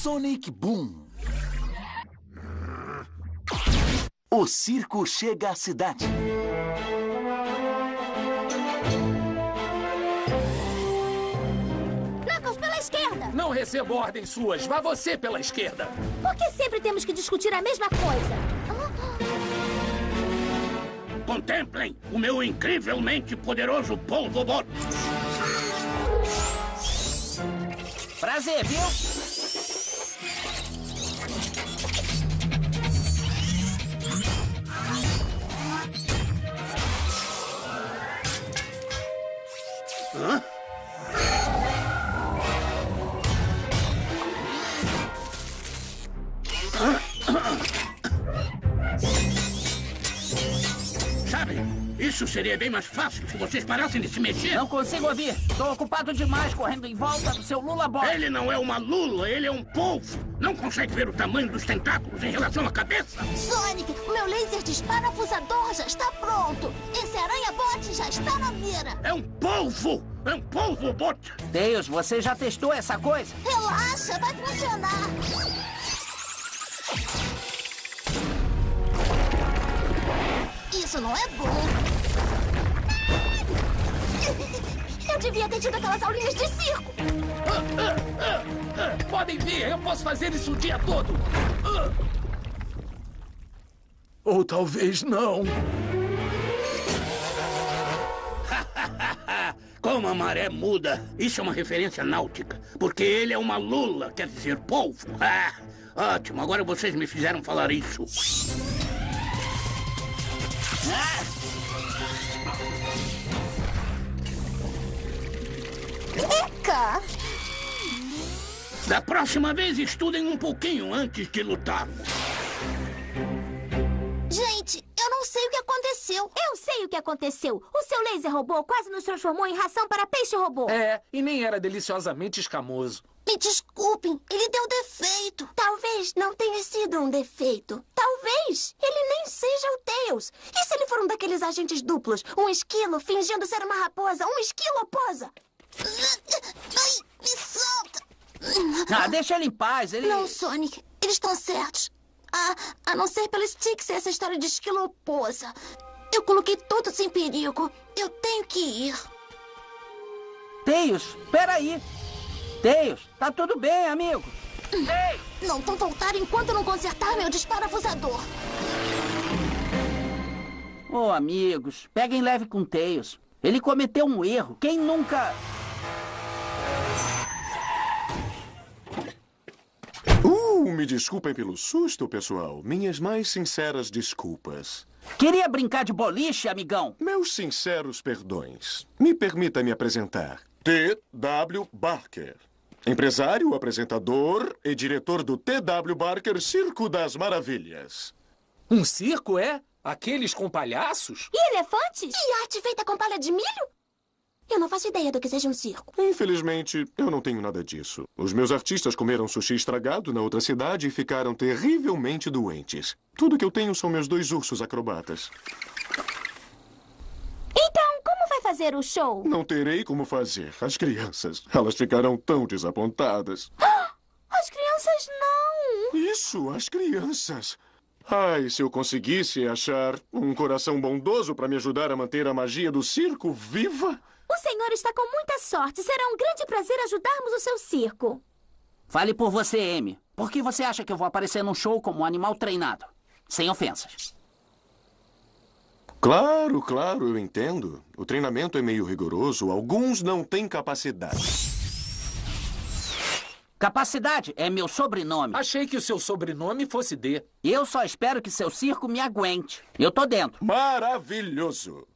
Sonic Boom. O circo chega à cidade. Knuckles, pela esquerda! Não recebo ordens suas. Vá você pela esquerda. Por que sempre temos que discutir a mesma coisa? Contemplem o meu incrivelmente poderoso Polvobot. Prazer, viu? Hã? Sabe, isso seria bem mais fácil se vocês parassem de se mexer. Não consigo ouvir. Estou ocupado demais correndo em volta do seu Lula Ball. Ele não é uma lula, ele é um polvo. Não consegue ver o tamanho dos tentáculos em relação à cabeça? Sonic, o meu laser disparafusador já está pronto. Esse aranha-bote já está na mira. É um polvo! É um Polvobot! Tails, você já testou essa coisa? Relaxa, vai funcionar. Isso não é bom. Eu devia ter tido aquelas aulinhas de circo. Podem vir, eu posso fazer isso o dia todo. Ou talvez não. Como a maré muda. Isso é uma referência náutica. Porque ele é uma lula, quer dizer polvo. Ah, ótimo, agora vocês me fizeram falar isso. Eca! Da próxima vez, estudem um pouquinho antes de lutar. Gente, eu não sei o que aconteceu. Eu sei o que aconteceu. O seu laser robô quase nos transformou em ração para peixe robô. É, e nem era deliciosamente escamoso. Me desculpem, ele deu defeito. Talvez não tenha sido um defeito. Talvez ele nem seja o Tails. E se ele for um daqueles agentes duplos? Um esquilo fingindo ser uma raposa? Um esquiloposa? Ai, me solta! Ah, deixa ele em paz. Ele... Não, Sonic, eles estão certos. A não ser pelo Styx e essa história de esquiloposa. Eu coloquei todos em perigo. Eu tenho que ir. Tails, peraí. Tails, tá tudo bem, amigo. Tails! Não vão voltar enquanto não consertar meu disparafusador. Ô, amigos, peguem leve com Tails. Ele cometeu um erro. Quem nunca... Me desculpem pelo susto, pessoal. Minhas mais sinceras desculpas. Queria brincar de boliche, amigão? Meus sinceros perdões. Me permita me apresentar. T.W. Barker. Empresário, apresentador e diretor do T.W. Barker Circo das Maravilhas. Um circo, é? Aqueles com palhaços? E elefantes? E arte feita com palha de milho? Eu não faço ideia do que seja um circo. Infelizmente, eu não tenho nada disso. Os meus artistas comeram sushi estragado na outra cidade e ficaram terrivelmente doentes. Tudo que eu tenho são meus 2 ursos acrobatas. Então, como vai fazer o show? Não terei como fazer. As crianças, elas ficarão tão desapontadas. As crianças não. Isso, as crianças. Ai, se eu conseguisse achar um coração bondoso para me ajudar a manter a magia do circo viva... O senhor está com muita sorte. Será um grande prazer ajudarmos o seu circo. Fale por você, Amy. Por que você acha que eu vou aparecer num show como um animal treinado? Sem ofensas. Claro, claro, eu entendo. O treinamento é meio rigoroso. Alguns não têm capacidade. Capacidade é meu sobrenome. Achei que o seu sobrenome fosse D. Eu só espero que seu circo me aguente. Eu tô dentro. Maravilhoso.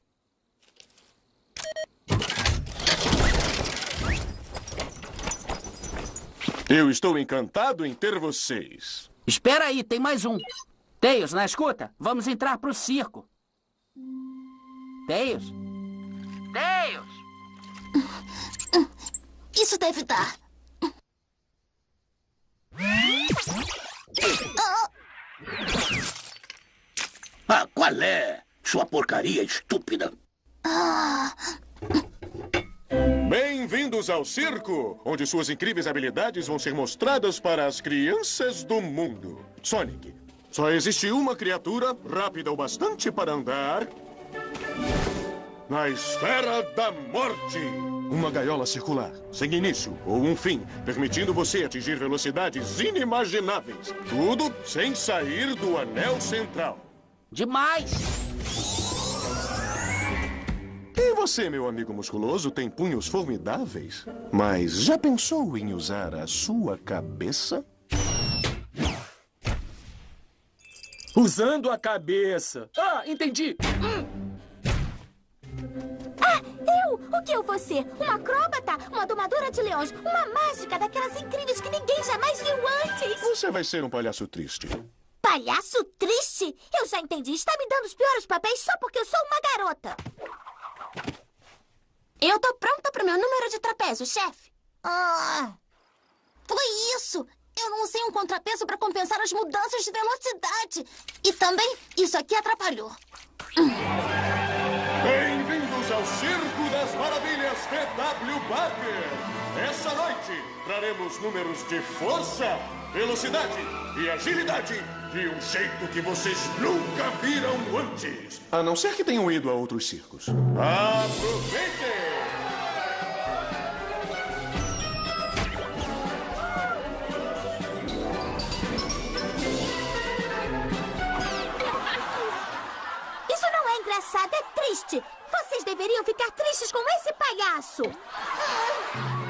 Eu estou encantado em ter vocês. Espera aí, tem mais um. Tails, na escuta? Vamos entrar pro circo. Tails? Tails! Isso deve dar. Ah, qual é? Sua porcaria estúpida. Bem Bem-vindos ao circo, onde suas incríveis habilidades vão ser mostradas para as crianças do mundo. Sonic, só existe uma criatura rápida o bastante para andar na Esfera da Morte. Uma gaiola circular, sem início ou um fim, permitindo você atingir velocidades inimagináveis. Tudo sem sair do anel central. Demais! E você, meu amigo musculoso, tem punhos formidáveis. Mas já pensou em usar a sua cabeça? Usando a cabeça. Ah, entendi. O que eu vou ser? Uma acróbata? Uma domadora de leões? Uma mágica daquelas incríveis que ninguém jamais viu antes? Você vai ser um palhaço triste. Palhaço triste? Eu já entendi. Está me dando os piores papéis só porque eu sou uma garota. Eu tô pronta pro meu número de trapézio, chefe. Foi isso. Eu não usei um contrapeso para compensar as mudanças de velocidade. E também, isso aqui atrapalhou. Bem-vindos ao Circo das Maravilhas T.W. Barker. Essa noite traremos números de força, velocidade e agilidade de um jeito que vocês nunca viram antes. A não ser que tenham ido a outros circos. Aproveitem! Isso não é engraçado, é triste. Vocês deveriam ficar tristes com esse palhaço.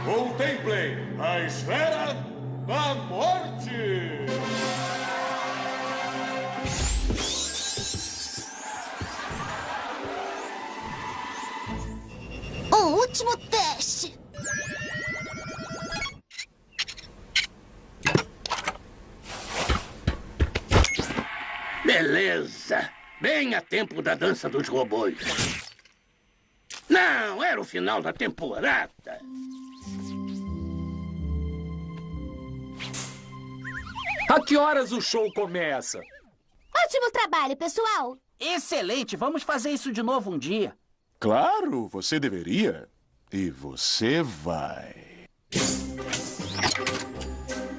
Contemplem a Esfera da Morte! Um último teste. Beleza. Bem a tempo da dança dos robôs. Não, era o final da temporada. A que horas o show começa? Ótimo trabalho, pessoal. Excelente! Vamos fazer isso de novo um dia. Claro, você deveria. E você vai.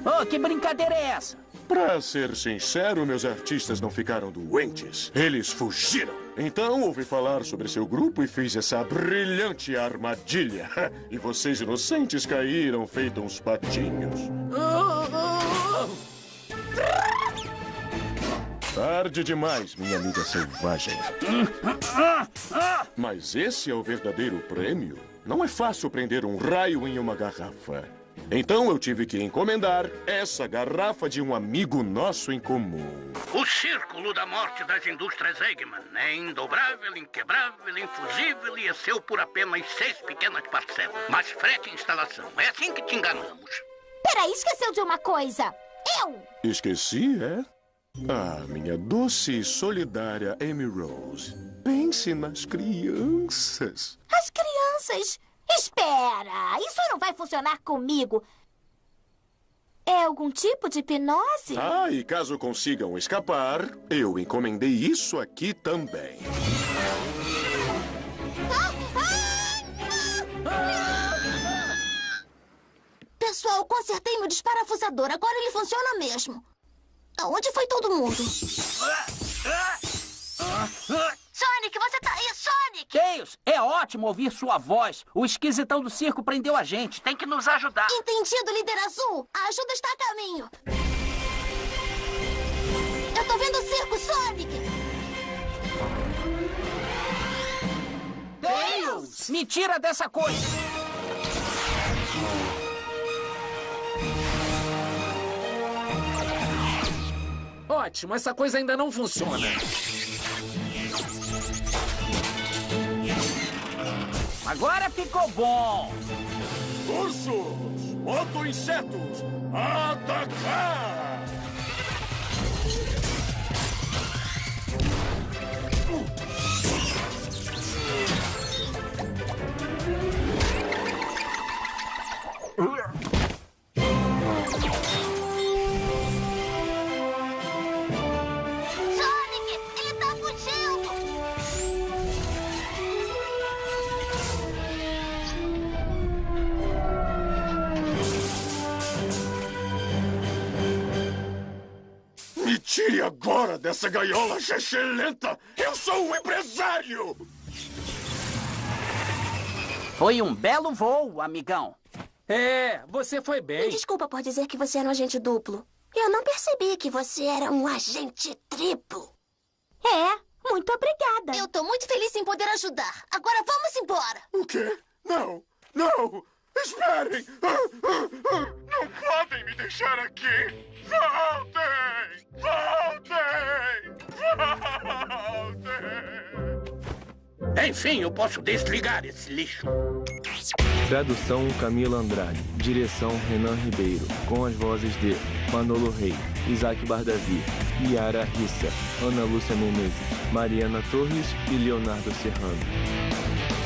Oh, que brincadeira é essa? Pra ser sincero, meus artistas não ficaram doentes. Eles fugiram. Então, ouvi falar sobre seu grupo e fiz essa brilhante armadilha. E vocês inocentes caíram feito uns patinhos. Tarde demais, minha amiga selvagem. Mas esse é o verdadeiro prêmio. Não é fácil prender um raio em uma garrafa. Então eu tive que encomendar essa garrafa de um amigo nosso em comum. O Círculo da Morte das Indústrias Eggman é indobrável, inquebrável, infusível e é seu por apenas 6 pequenas parcelas. Mas frete e instalação. É assim que te enganamos. Peraí, esqueceu de uma coisa. Esqueci, é? Ah, minha doce e solidária Amy Rose. Pense nas crianças. As crianças. Espera, isso não vai funcionar comigo. É algum tipo de hipnose? Ah, e caso consigam escapar, eu encomendei isso aqui também. Pessoal, consertei meu desparafusador. Agora ele funciona mesmo. Aonde foi todo mundo? Sonic, você tá aí, Sonic! Tails, é ótimo ouvir sua voz. O esquisitão do circo prendeu a gente. Tem que nos ajudar. Entendido, líder azul. A ajuda está a caminho. Eu tô vendo o circo, Sonic! Tails! Me tira dessa coisa! Ótimo, essa coisa ainda não funciona. Agora ficou bom! Ursos, moto-insetos, atacar! Sonic, ele tá fugindo! tire agora dessa gaiola chechelenta! Eu sou um empresário! Foi um belo voo, amigão. É, você foi Me bem. desculpa por dizer que você era um agente duplo. Eu não percebi que você era um agente triplo. Muito obrigada. Eu tô muito feliz em poder ajudar. Agora vamos embora. O quê? Não! Não! Esperem! Não podem me deixar aqui! Voltem! Voltem! Enfim, eu posso desligar esse lixo. Tradução Camila Andrade. Direção Renan Ribeiro. Com as vozes de Manolo Rey, Isaac Bardavi, Yara Rissa, Ana Lúcia Menezes, Mariana Torres e Leonardo Serrano.